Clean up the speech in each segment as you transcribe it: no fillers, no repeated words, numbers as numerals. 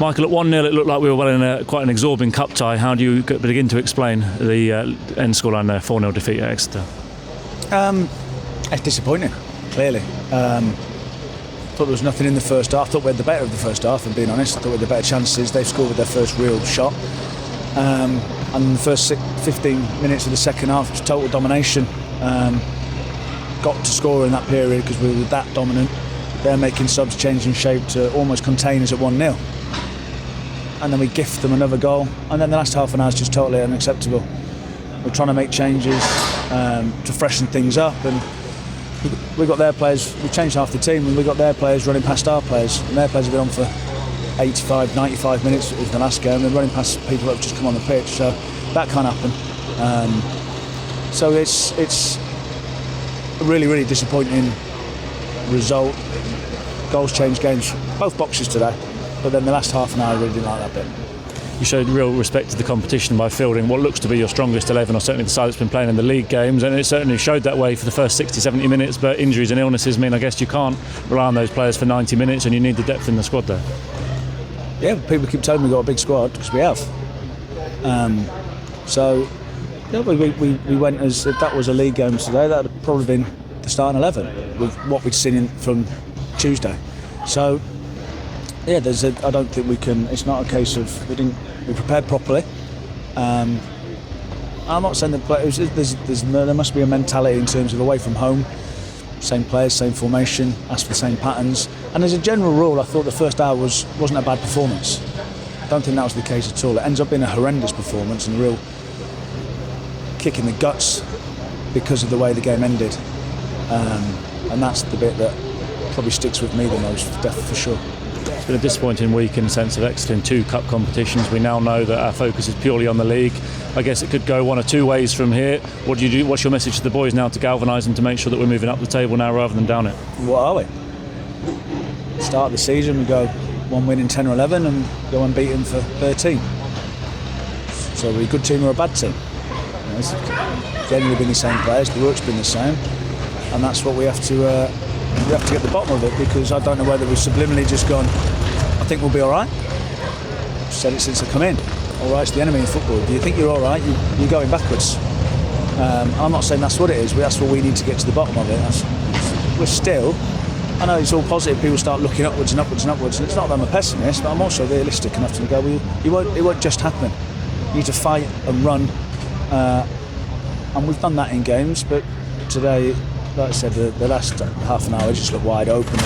Michael, at 1-0 it looked like we were well in quite an absorbing cup tie. How do you begin to explain the end scoreline there, 4-0 defeat at Exeter? It's disappointing, clearly. Thought there was nothing in the first half. Thought we had the better of the first half, and being honest, thought we had the better chances. They've scored with their first real shot. And the first 15 minutes of the second half was total domination. Got to score in that period because we were that dominant. They're making subs, changing shape to almost contain us at 1-0. And then we gift them another goal. And then the last half an hour is just totally unacceptable. We're trying to make changes to freshen things up. And we got their players, we changed half the team, and we got their players running past our players. And their players have been on for 85, 95 minutes of the last game. They're running past people that have just come on the pitch. So that can't happen. So it's a really, really disappointing result. Goals change games, both boxes today, but then the last half an hour I really didn't like that bit. You showed real respect to the competition by fielding what looks to be your strongest 11, or certainly the side that's been playing in the league games, and it certainly showed that way for the first 60, 70 minutes, but injuries and illnesses mean I guess you can't rely on those players for 90 minutes, and you need the depth in the squad there. Yeah, people keep telling me we've got a big squad, because we have. So yeah, we went as if that was a league game today, that would have probably been the starting 11 with what we'd seen from Tuesday. So yeah, I don't think we can. It's not a case of we prepared properly. I'm not saying that there must be a mentality in terms of away from home, same players, same formation, ask for the same patterns. And as a general rule, I thought the first hour wasn't a bad performance. I don't think that was the case at all. It ends up being a horrendous performance and a real kick in the guts because of the way the game ended. And that's the bit that probably sticks with me the most, for sure. It's been a disappointing week in the sense of Exeter in 2 cup competitions. We now know that our focus is purely on the league. I guess it could go one or two ways from here. What do you do? What's your message to the boys now to galvanise them to make sure that we're moving up the table now rather than down it? What are we? Start of the season, we go 1 win in 10 or 11 and go unbeaten for 13. So are we a good team or a bad team? It's generally been the same players, the work's been the same, and that's what we have to get the bottom of it, because I don't know whether we've subliminally just gone, I think we'll be all right. I've said it since I come in. All right's the enemy in football. Do you think you're all right? You're going backwards. I'm not saying that's what it is, but that's what we need to get to the bottom of it. We're still, I know it's all positive, people start looking upwards and upwards and upwards, and it's not that I'm a pessimist, but I'm also realistic enough to go, it won't just happen. You need to fight and run, and we've done that in games, but today, like I said, the last half an hour just looked wide open.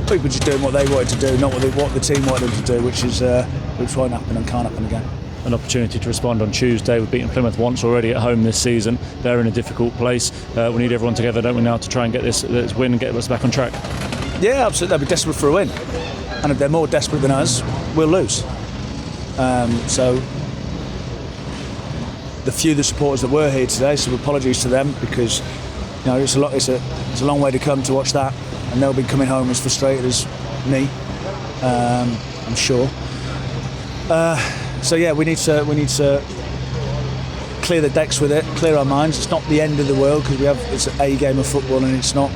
People just doing what they wanted to do, not what the team wanted them to do, which won't happen and can't happen again. An opportunity to respond on Tuesday. We've beaten Plymouth once already at home this season. They're in a difficult place. We need everyone together, don't we, now, to try and get this win and get us back on track? Yeah, absolutely. They'll be desperate for a win, and if they're more desperate than us, we'll lose. So the supporters that were here today, so apologies to them, because it's a long way to come to watch that, and they'll be coming home as frustrated as me, I'm sure. So yeah, we need to clear the decks with it, clear our minds. It's not the end of the world, because it's a game of football, and it's not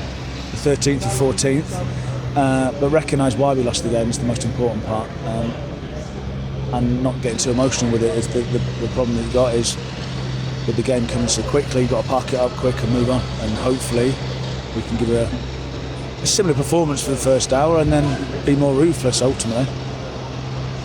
the 13th or 14th. But recognise why we lost the game is the most important part, and not getting too emotional with it. Is the problem that you've got is, with the game coming so quickly, you've got to park it up quick and move on, and hopefully we can give a similar performance for the first hour and then be more ruthless ultimately.